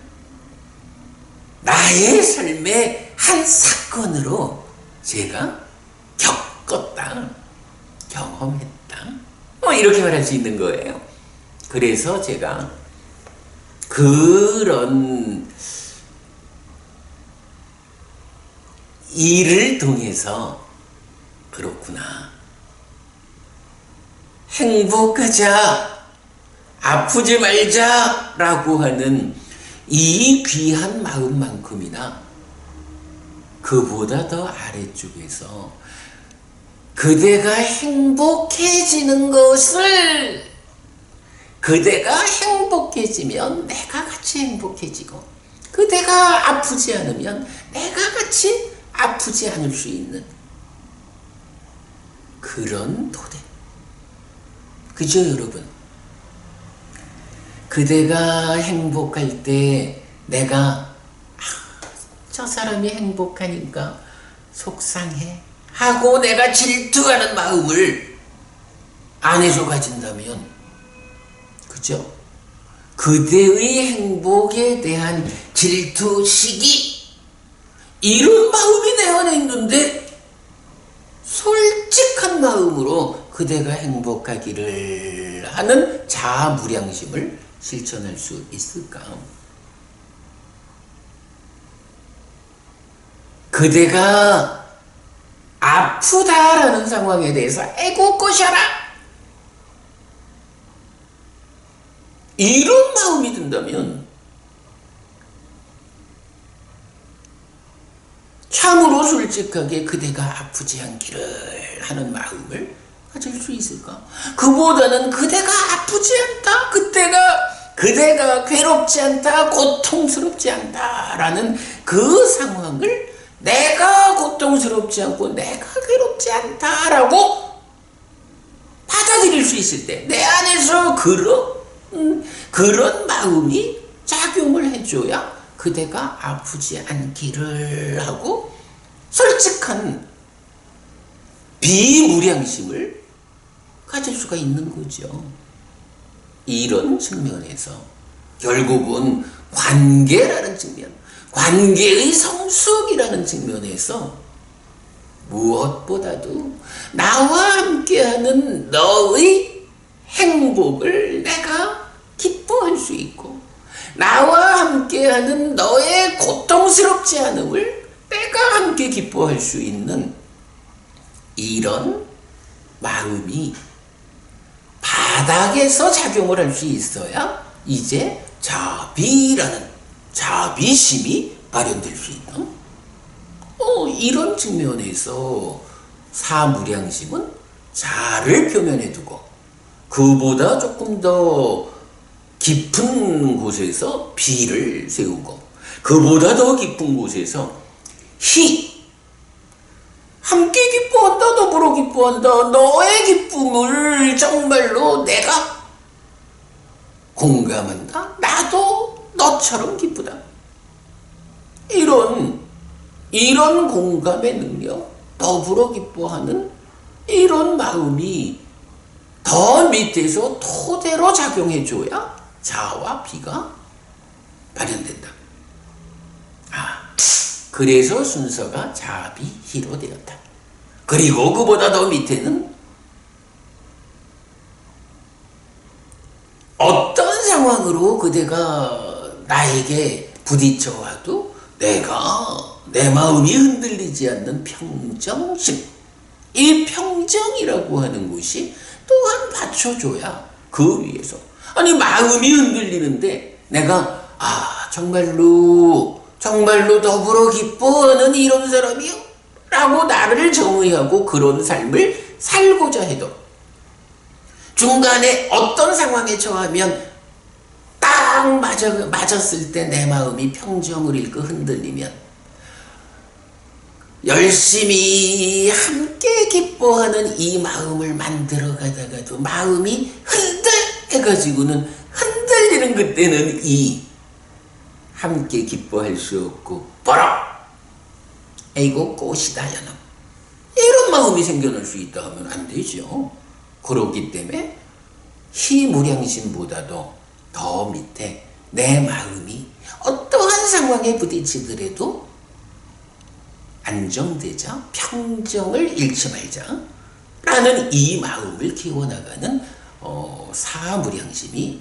나의 삶의 한 사건으로 제가 겪었다, 경험했다, 이렇게 말할 수 있는 거예요. 그래서 제가 그런 일을 통해서 그렇구나, 행복하자, 아프지 말자 라고 하는 이 귀한 마음만큼이나 그보다 더 아래쪽에서 그대가 행복해지는 것을, 그대가 행복해지면 내가 같이 행복해지고, 그대가 아프지 않으면 내가 같이 아프지 않을 수 있는 그런 토대. 그죠 여러분? 그대가 행복할 때 내가 저 사람이 행복하니까 속상해 하고 내가 질투하는 마음을 안에서 가진다면, 그죠? 그대의 행복에 대한 질투시기, 이런 마음이 내 안에 있는데 솔직한 마음으로 그대가 행복하기를 하는 자아무량심을 실천할 수 있을까? 그대가 아프다라는 상황에 대해서 애고 꼬셔라, 이런 마음이 든다면 참으로 솔직하게 그대가 아프지 않기를 하는 마음을 가질 수 있을까? 그보다는 그대가 아프지 않다, 그대가 괴롭지 않다, 고통스럽지 않다라는 그 상황을 내가 고통스럽지 않고 내가 괴롭지 않다라고 받아들일 수 있을 때 내 안에서 그런 마음이 작용을 해줘야 그대가 아프지 않기를 하고 솔직한 비무량심을 가질 수가 있는 거죠. 이런 측면에서 결국은 관계라는 측면, 관계의 성숙이라는 측면에서 무엇보다도 나와 함께하는 너의 행복을 내가 기뻐할 수 있고, 나와 함께하는 너의 고통스럽지 않음을 내가 함께 기뻐할 수 있는 이런 마음이 바닥에서 작용을 할 수 있어야 이제 자비라는 자비심이 발현될 수 있다. 이런 측면에서 사무량심은 자를 표면에 두고 그보다 조금 더 깊은 곳에서 비를 세우고, 그보다 더 깊은 곳에서 희, 함께 기뻐한다, 더불어 기뻐한다, 너의 기쁨을 정말로 내가 공감한다, 나도 너처럼 기쁘다, 이런 공감의 능력, 더불어 기뻐하는 이런 마음이 더 밑에서 토대로 작용해줘야 자와 비가 발현된다. 그래서 순서가 자비희로 되었다. 그리고 그보다 더 밑에는 어떤 상황으로 그대가 나에게 부딪혀와도 내 마음이 흔들리지 않는 평정심, 이 평정이라고 하는 것이 또한 받쳐줘야 그 위에서, 아니 마음이 흔들리는데 내가 정말로 더불어 기뻐하는 이런 사람이요? 라고 나를 정의하고 그런 삶을 살고자 해도 중간에 어떤 상황에 처하면 딱 맞았을 때 내 마음이 평정을 잃고 흔들리면 열심히 함께 기뻐하는 이 마음을 만들어 가다가도 마음이 흔들해가지고는 흔들리는 그때는 이 함께 기뻐할 수 없고 에이고 꽃이다 연음 이런 마음이 생겨날 수 있다 하면 안 되죠. 그렇기 때문에 희무량심보다도 더 밑에 내 마음이 어떠한 상황에 부딪히더라도 안정되자 평정을 잃지 말자 라는 이 마음을 키워나가는 사무량심이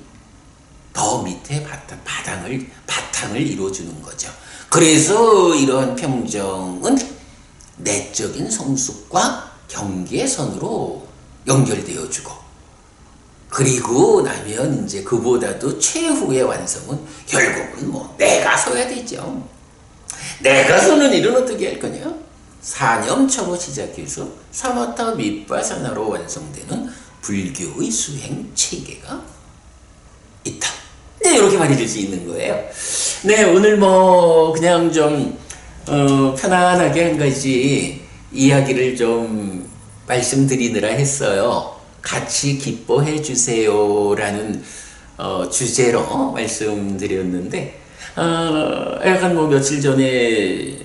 더 밑에 바탕을 이루어주는 거죠. 그래서 이러한 평정은 내적인 성숙과 경계선으로 연결되어주고, 그리고 나면 이제 그보다도 최후의 완성은 결국은 내가 서야 되죠. 내가 서는 일은 어떻게 할 거냐? 사념처로 시작해서 사마타 밑바사나로 완성되는 불교의 수행 체계가 있다. 네, 이렇게 말해줄 수 있는 거예요. 네, 오늘 그냥 좀 편안하게 한 가지 이야기를 좀 말씀드리느라 했어요. 같이 기뻐해 주세요라는 주제로 말씀드렸는데, 약간 며칠 전에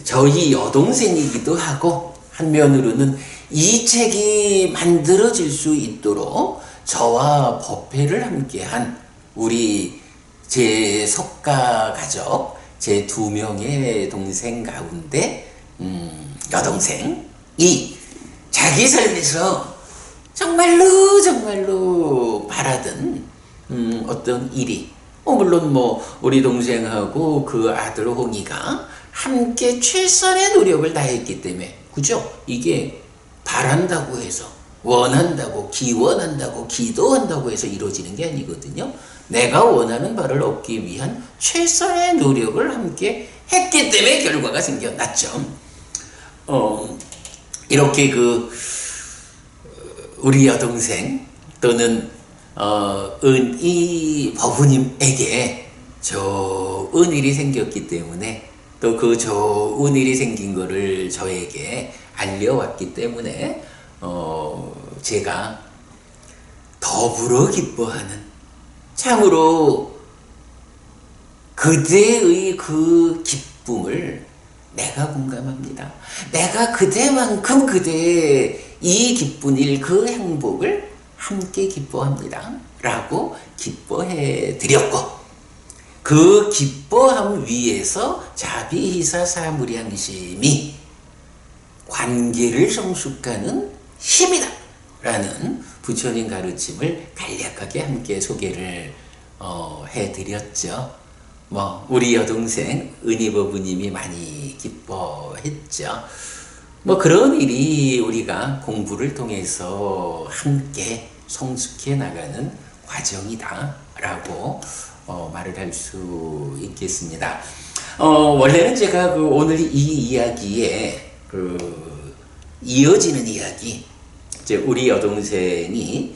저희 여동생이기도 하고 한면으로는 이 책이 만들어질 수 있도록 저와 법회를 함께한 우리 제 석가 가족, 제 2명의 동생 가운데 여동생이 자기 삶에서 정말로 바라던 어떤 일이, 물론 우리 동생하고 그 아들 홍이가 함께 최선의 노력을 다했기 때문에, 그죠? 이게 바란다고 해서, 원한다고, 기원한다고, 기도한다고 해서 이루어지는 게 아니거든요. 내가 원하는 바를 얻기 위한 최선의 노력을 함께 했기 때문에 결과가 생겨났죠. 이렇게 우리 여동생 또는 은희 법우님에게 좋은 일이 생겼기 때문에, 또 그 좋은 일이 생긴 거를 저에게 알려왔기 때문에 제가 더불어 기뻐하는, 참으로 그대의 그 기쁨을 내가 공감합니다. 내가 그대만큼 그대의 이 기쁜 일, 그 행복을 함께 기뻐합니다 라고 기뻐해 드렸고, 그 기뻐함 위에서 자비희사 사무량심이 관계를 성숙하는 힘이다 라는 부처님 가르침을 간략하게 함께 소개를 해드렸죠. 우리 여동생 은희법부님이 많이 기뻐했죠. 그런 일이 우리가 공부를 통해서 함께 성숙해 나가는 과정이다 라고 말을 할 수 있겠습니다. 원래는 제가 오늘 이 이야기에 이어지는 이야기, 이제 우리 여동생이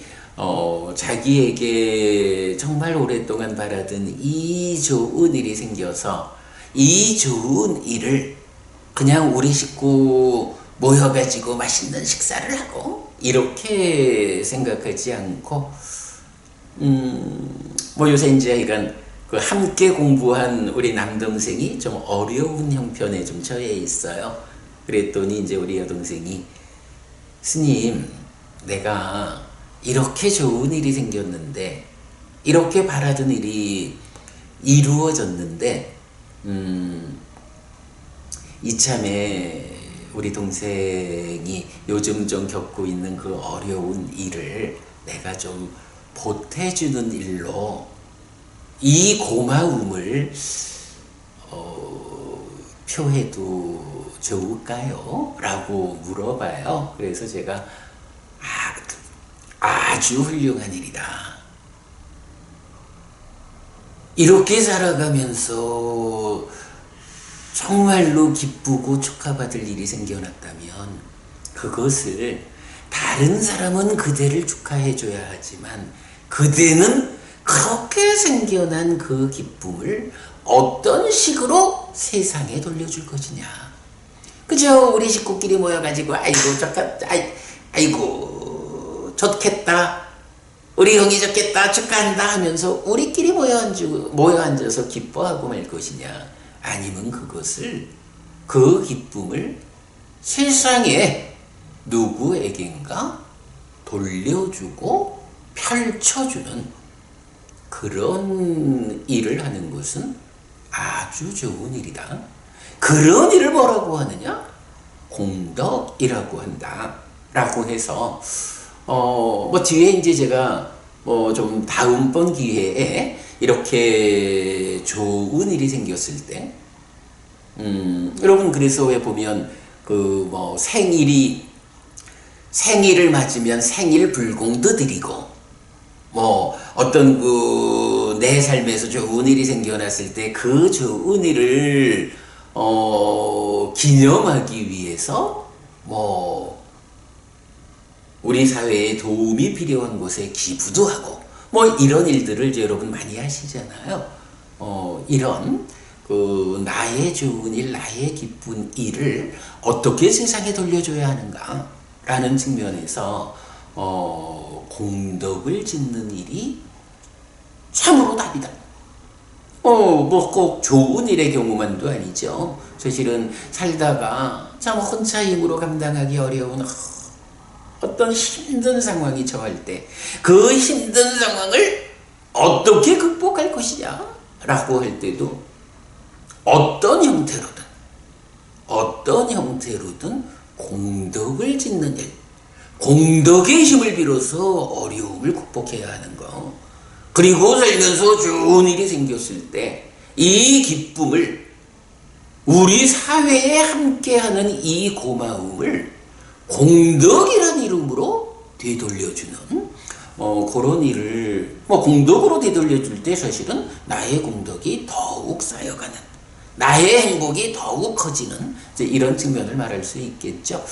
자기에게 정말 오랫동안 바라던 이 좋은 일이 생겨서 이 좋은 일을 그냥 우리 식구 모여가지고 맛있는 식사를 하고 이렇게 생각하지 않고, 요새 이제 함께 공부한 우리 남동생이 좀 어려운 형편에 좀 처해 있어요. 그랬더니 이제 우리 여동생이, 스님, 내가 이렇게 좋은 일이 생겼는데, 이렇게 바라던 일이 이루어졌는데, 이참에 우리 동생이 요즘 좀 겪고 있는 그 어려운 일을 내가 좀 보태주는 일로 이 고마움을 표해도 좋을까요? 라고 물어봐요. 그래서 제가 아주 훌륭한 일이다. 이렇게 살아가면서 정말로 기쁘고 축하받을 일이 생겨났다면 그것을 다른 사람은 그대를 축하해줘야 하지만 그대는 그렇게 생겨난 그 기쁨을 어떤 식으로 세상에 돌려줄 것이냐. 그죠? 우리 식구끼리 모여가지고 아이고 좋겠다, 우리 형이 좋겠다, 축하한다 하면서 우리끼리 모여 앉아서 기뻐하고 말 것이냐, 아니면 그 기쁨을 세상에 누구에겐가 돌려주고 펼쳐주는 그런 일을 하는 것은 아주 좋은 일이다. 그런 일을 뭐라고 하느냐? 공덕이라고 한다. 라고 해서, 뒤에 이제 제가 좀 다음번 기회에 이렇게 좋은 일이 생겼을 때, 여러분, 그래서 왜 보면, 생일을 맞으면 생일 불공도 드리고, 어떤 내 삶에서 좋은 일이 생겨났을 때 그 좋은 일을, 기념하기 위해서, 우리 사회에 도움이 필요한 곳에 기부도 하고, 이런 일들을 이제 여러분 많이 하시잖아요. 이런, 나의 좋은 일, 나의 기쁜 일을 어떻게 세상에 돌려줘야 하는가? 라는 측면에서, 공덕을 짓는 일이 참으로 답이다. 꼭 좋은 일의 경우만도 아니죠. 사실은 살다가 참 혼자 힘으로 감당하기 어려운 어떤 힘든 상황이 처할 때 그 힘든 상황을 어떻게 극복할 것이냐 라고 할 때도 어떤 형태로든 공덕을 짓는 일, 공덕의 힘을 빌어서 어려움을 극복해야 하는 거. 그리고 살면서 좋은 일이 생겼을 때 이 기쁨을, 우리 사회에 함께하는 이 고마움을 공덕이라는 이름으로 되돌려주는 그런 일을, 공덕으로 되돌려줄 때 사실은 나의 공덕이 더욱 쌓여가는, 나의 행복이 더욱 커지는 이런 측면을 말할 수 있겠죠.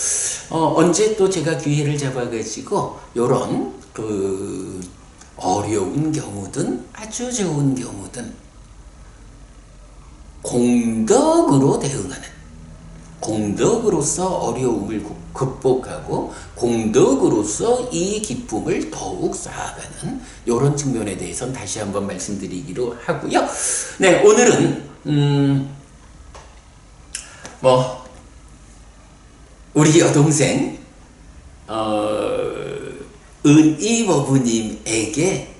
언제 또 제가 기회를 잡아가지고 요런 어려운 경우든 아주 좋은 경우든 공덕으로 대응하는, 공덕으로서 어려움을 극복하고 공덕으로서 이 기쁨을 더욱 쌓아가는 이런 측면에 대해서는 다시 한번 말씀드리기로 하고요. 네, 오늘은 우리 여동생 은희버부님에게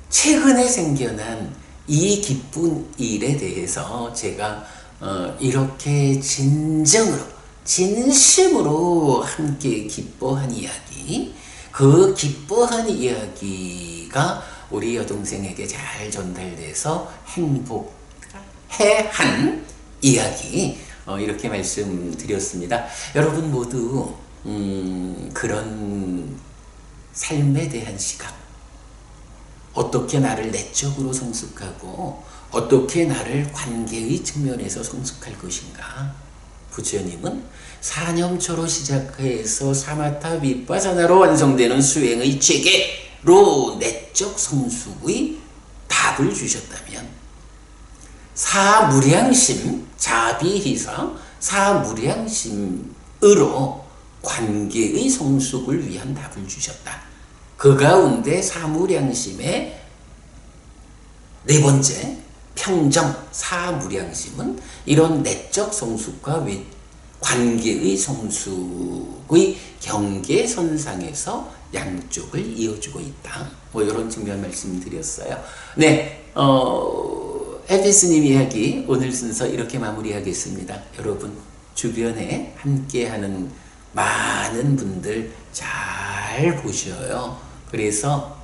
최근에 생겨난 이 기쁜 일에 대해서 제가 이렇게 진심으로 함께 기뻐한 이야기, 그 기뻐한 이야기가 우리 여동생에게 잘 전달돼서 행복해한 이야기, 이렇게 말씀드렸습니다. 여러분 모두 그런 삶에 대한 시각, 어떻게 나를 내적으로 성숙하고 어떻게 나를 관계의 측면에서 성숙할 것인가. 부처님은 사념초로 시작해서 사마타 비파사나로 완성되는 수행의 체계로 내적 성숙의 답을 주셨다면, 사무량심, 자비희사, 사무량심으로 관계의 성숙을 위한 답을 주셨다. 그 가운데 사무량심의 네 번째 평정, 사무량심은 이런 내적 성숙과 관계의 성숙의 경계선상에서 양쪽을 이어주고 있다. 이런 측면 말씀드렸어요. 네, 에피스님 이야기 오늘 순서 이렇게 마무리하겠습니다. 여러분 주변에 함께하는 많은 분들 잘 보셔요. 그래서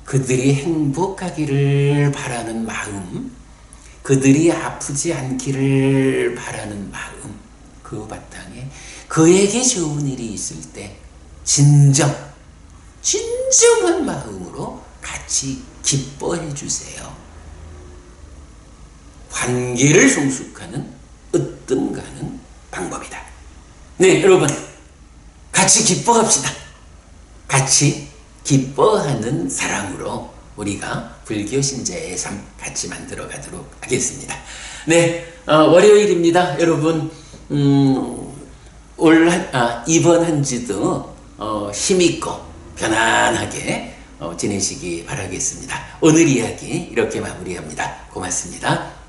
그들이 행복하기를 바라는 마음, 그들이 아프지 않기를 바라는 마음, 그 바탕에 그에게 좋은 일이 있을 때 진정한 마음으로 같이 기뻐해 주세요. 관계를 성숙하는 으뜸 가는 방법이다. 네, 여러분, 같이 기뻐합시다. 같이 기뻐하는 사랑으로 우리가 불교 신자의 삶 같이 만들어 가도록 하겠습니다. 네, 월요일입니다. 여러분, 이번 한 주도 힘있고 편안하게 지내시기 바라겠습니다. 오늘 이야기 이렇게 마무리합니다. 고맙습니다.